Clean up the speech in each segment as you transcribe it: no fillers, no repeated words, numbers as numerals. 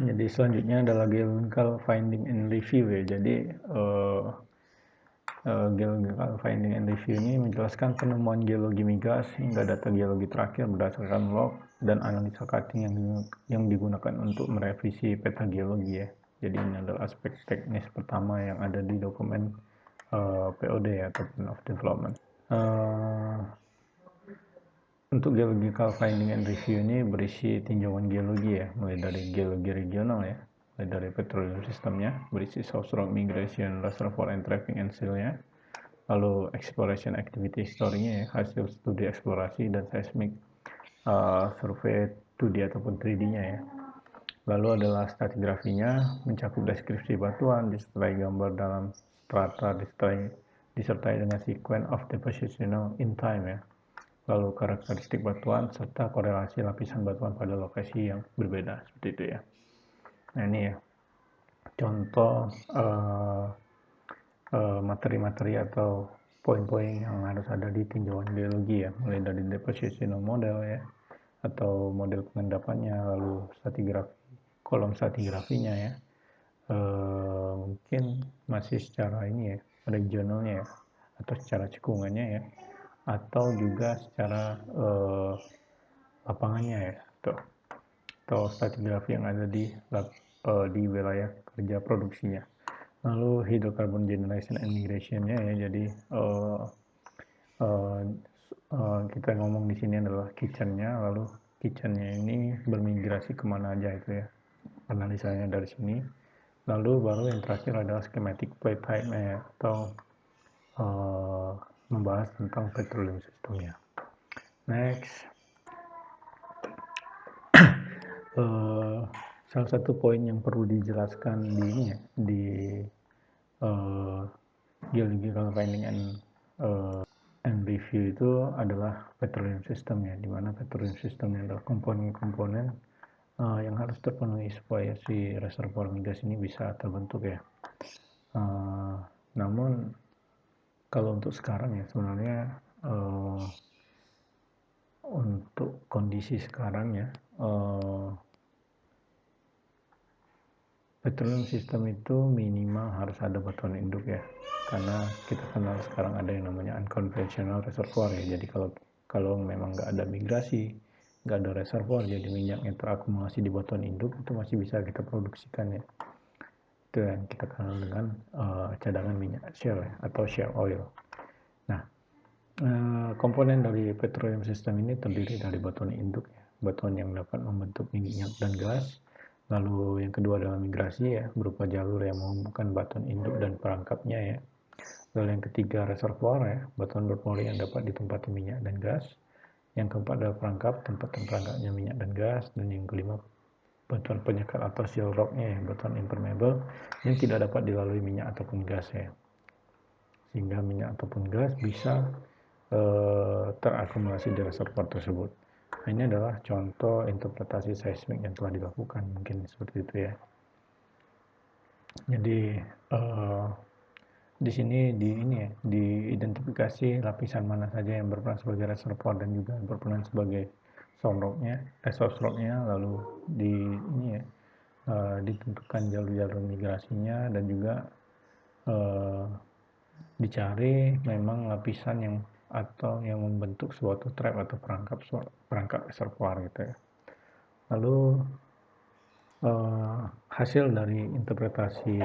Jadi selanjutnya adalah geological finding and review ya. Jadi geological finding and review ini menjelaskan penemuan geologi migas hingga data geologi terakhir berdasarkan log dan analisa cutting yang digunakan untuk merevisi peta geologi ya. Jadi ini adalah aspek teknis pertama yang ada di dokumen POD ya, atau Plan of Development. Untuk geological finding and review ini berisi tinjauan geologi ya, mulai dari geologi regional ya, mulai dari petroleum systemnya, berisi source rock migration, reservoir and trapping and seal-nya, lalu exploration activity history-nya ya, hasil studi eksplorasi dan seismic survey 2D ataupun 3D-nya ya. Lalu adalah stratigrafinya, mencakup deskripsi batuan, disertai gambar dalam strata, disertai dengan sequence of depositional in time ya. Lalu karakteristik batuan serta korelasi lapisan batuan pada lokasi yang berbeda, seperti itu ya. Nah ini ya contoh materi-materi atau poin-poin yang harus ada di tinjauan geologi ya, mulai dari depositional model ya, atau model pengendapannya, lalu stratigrafi, kolom stratigrafinya ya, mungkin masih secara ini ya, regionalnya ya, atau secara cekungannya ya, atau juga secara lapangannya ya, atau stratigrafi yang ada di wilayah kerja produksinya. Lalu hydrocarbon generation and migration-nya ya, jadi kita ngomong di sini adalah kitchen-nya, lalu kitchen-nya ini bermigrasi kemana aja itu ya, analisanya dari sini. Lalu baru yang terakhir adalah schematic plate type-nya atau membahas tentang petroleum system-nya. Next, salah satu poin yang perlu dijelaskan di ini ya, di geological finding and review itu adalah petroleum system ya, dimana petroleum system adalah komponen-komponen yang harus terpenuhi supaya si reservoir migas ini bisa terbentuk ya. Namun kalau untuk sekarang ya sebenarnya untuk kondisi sekarang ya, petroleum system itu minimal harus ada batuan induk ya, karena kita kenal sekarang ada yang namanya unconventional reservoir ya. Jadi kalau memang nggak ada migrasi, nggak ada reservoir, jadi minyak yang terakumulasi di batuan induk itu masih bisa kita produksikan ya. Itu yang kita kenal dengan cadangan minyak shale ya, atau shale oil. Nah, komponen dari petroleum system ini terdiri dari batuan induk ya, batuan yang dapat membentuk minyak dan gas. Lalu yang kedua adalah migrasi ya, berupa jalur yang menghubungkan batuan induk dan perangkapnya ya. Lalu yang ketiga reservoir ya, batuan berpori yang dapat ditempati minyak dan gas. Yang keempat adalah perangkap, tempat terperangkapnya minyak dan gas. Dan yang kelima batuan penyekat atau seal rocknya ya, batuan impermeable yang tidak dapat dilalui minyak ataupun gas ya. Sehingga minyak ataupun gas bisa terakumulasi di reservoir tersebut. Nah, ini adalah contoh interpretasi seismik yang telah dilakukan, mungkin seperti itu ya. Jadi di sini diidentifikasi lapisan mana saja yang berperan sebagai reservoir dan juga berperan sebagai source rocknya, lalu ditentukan jalur-jalur migrasinya dan juga dicari memang lapisan yang membentuk suatu trap atau perangkap reservoir gitu ya. Lalu hasil dari interpretasi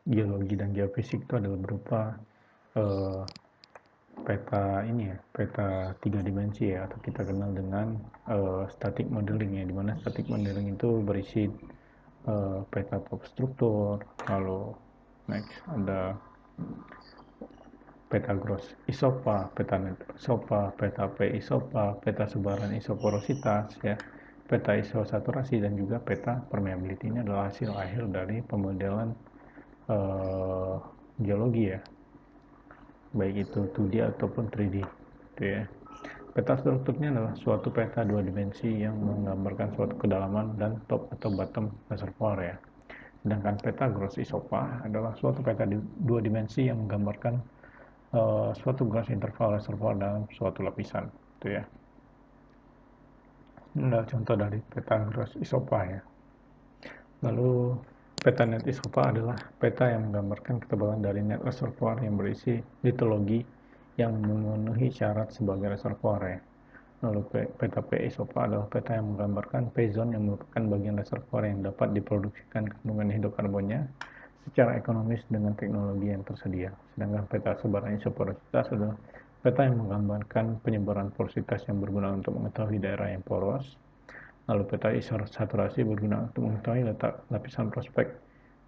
geologi dan geofisik itu adalah berupa peta 3 dimensi ya, atau kita kenal dengan static modeling ya, dimana static modeling itu berisi peta top struktur, lalu next ada peta gross isopa, peta net isopa, peta P isopa, peta sebaran isoporositas ya, peta isosaturasi, dan juga peta permeability. Ini adalah hasil akhir dari pemodelan geologi ya, baik itu 2D ataupun 3D gitu ya. Peta strukturnya adalah suatu peta 2 dimensi yang menggambarkan suatu kedalaman dan top atau bottom reservoir ya. Sedangkan peta gross isopa adalah suatu peta 2 dimensi yang menggambarkan suatu gas interval reservoir dalam suatu lapisan, itu ya. Ini adalah contoh dari peta gross isopa ya. Lalu peta net isopa adalah peta yang menggambarkan ketebalan dari net reservoir yang berisi litologi yang memenuhi syarat sebagai reservoir ya. Lalu peta P isopa adalah peta yang menggambarkan P-zone yang merupakan bagian reservoir yang dapat diproduksikan kandungan hidrokarbonnya secara ekonomis dengan teknologi yang tersedia. Sedangkan peta sebaran isoporositas adalah peta yang menggambarkan penyebaran porositas yang berguna untuk mengetahui daerah yang poros. Lalu peta saturasi berguna untuk mengetahui letak lapisan prospek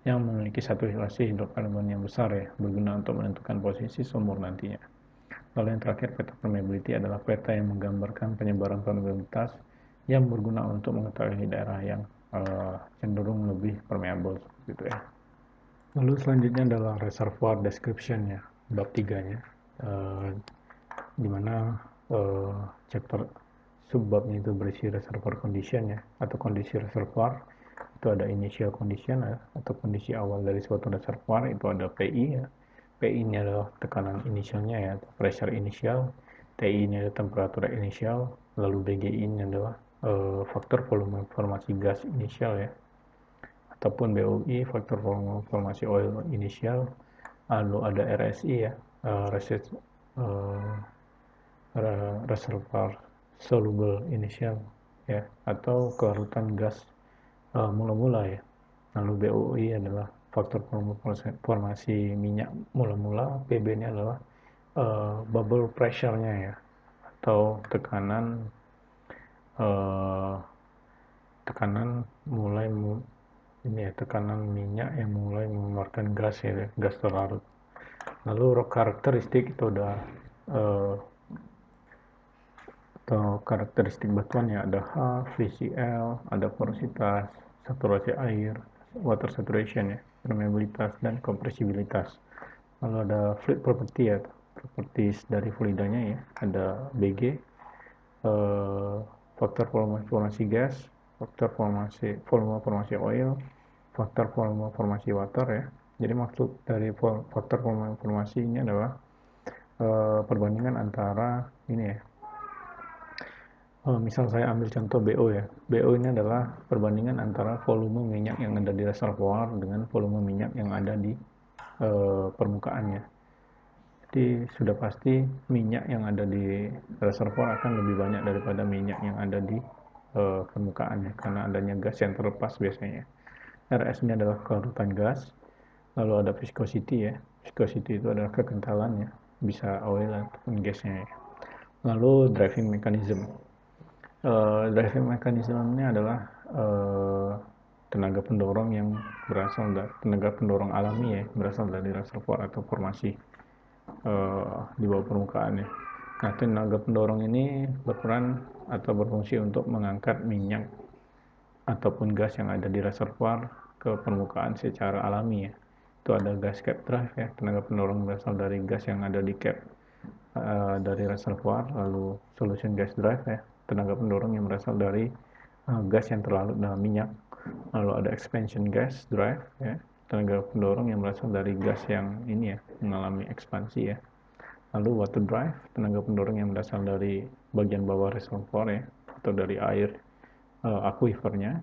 yang memiliki saturasi hidrokarbon yang besar ya, berguna untuk menentukan posisi sumur nantinya. Lalu yang terakhir, peta permeability adalah peta yang menggambarkan penyebaran permeabilitas yang berguna untuk mengetahui daerah yang cenderung lebih permeable seperti itu ya. Lalu selanjutnya adalah reservoir description ya, bab 3-nya, di mana chapter subbabnya itu berisi reservoir condition ya, atau kondisi reservoir. Itu ada initial condition ya, atau kondisi awal dari suatu reservoir, itu ada PI ya. PI ini adalah tekanan inisialnya ya, pressure initial. TI ini adalah temperatur inisial. Lalu BGI ini adalah faktor volume formasi gas inisial ya, ataupun BOI, faktor volume formasi oil inisial. Lalu ada RSI ya, reservoir soluble initial ya, atau kelarutan gas mula-mula ya. Lalu BOI adalah faktor formasi minyak mula-mula. PB ini adalah bubble pressure-nya ya, atau tekanan tekanan minyak yang mulai mengeluarkan gas ya, gas terlarut. Lalu karakteristik itu ada atau karakteristik batuannya ada H, VCl, ada porositas, saturasi air, water saturation ya, permeabilitas dan kompresibilitas. Lalu ada fluid property ya, properties dari fluidanya ya, ada BG, faktor volume formasi gas, faktor volume formasi oil, faktor volume formasi water ya. Jadi maksud dari faktor volume formasi ini adalah perbandingan antara ini ya. Misal saya ambil contoh BO ya. BO ini adalah perbandingan antara volume minyak yang ada di reservoir dengan volume minyak yang ada di permukaannya. Jadi sudah pasti minyak yang ada di reservoir akan lebih banyak daripada minyak yang ada di permukaannya, karena adanya gas yang terlepas biasanya. RS ini adalah kelarutan gas. Lalu ada viscosity ya. Viscosity itu adalah kekentalannya, bisa oil ataupun gasnya ya. Lalu driving mechanism. Driving mechanism ini adalah tenaga pendorong yang berasal dari tenaga pendorong alami ya, berasal dari reservoir atau formasi di bawah permukaan ya. Nah, tenaga pendorong ini berperan atau berfungsi untuk mengangkat minyak ataupun gas yang ada di reservoir ke permukaan secara alami ya. Itu ada gas cap drive ya, tenaga pendorong berasal dari gas yang ada di cap dari reservoir. Lalu solution gas drive ya, tenaga pendorong yang berasal dari gas yang terlarut dalam minyak. Lalu ada expansion gas drive ya, tenaga pendorong yang berasal dari gas yang ini ya, mengalami ekspansi ya. Lalu water drive, tenaga pendorong yang berasal dari bagian bawah reservoir ya, atau dari air aquifernya.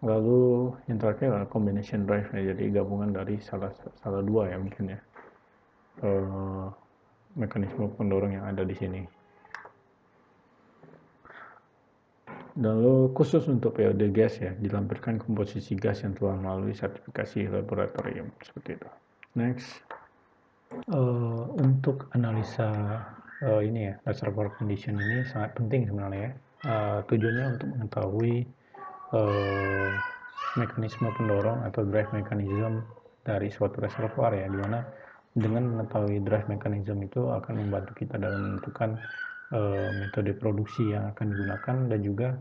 Lalu yang terakhir adalah combination drive ya, jadi gabungan dari salah dua ya mungkin ya, mekanisme pendorong yang ada di sini. Lalu khusus untuk POD gas ya, dilampirkan komposisi gas yang telah melalui sertifikasi laboratorium seperti itu. Next, untuk analisa ini ya, reservoir condition ini sangat penting sebenarnya ya. Tujuannya untuk mengetahui mekanisme pendorong atau drive mechanism dari suatu reservoir ya, dimana dengan mengetahui drive mechanism itu akan membantu kita dalam menentukan metode produksi yang akan digunakan dan juga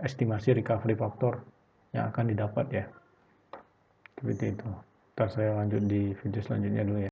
estimasi recovery factor yang akan didapat ya. Seperti itu. Ntar saya lanjut di video selanjutnya dulu ya.